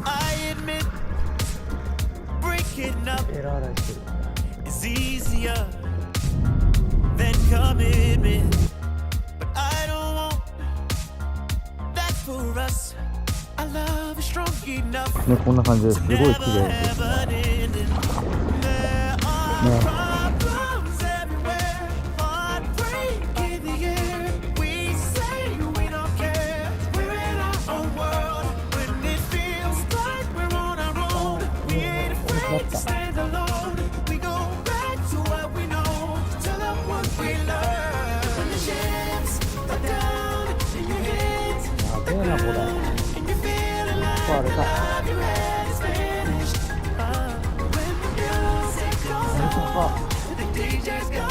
I admit breaking up エラーライしてる。 is easier than commitment, but I don't want that for us. Our love is strong enough ね、こんな感じです。すごい綺 never 麗です have an ending. There are ね。 problems everywhere, heartbreak in the air. We say we don't care. We're in our own world. When it feels like we're on our own, we ain't afraid to stand alone. We go back to what we know, tell them what we learned. When the chips are down in your hands, やべえなこれ。 and you're feeling like あれか。 love your head is finished. When the music goes 何とか。 on, the DJ's gone.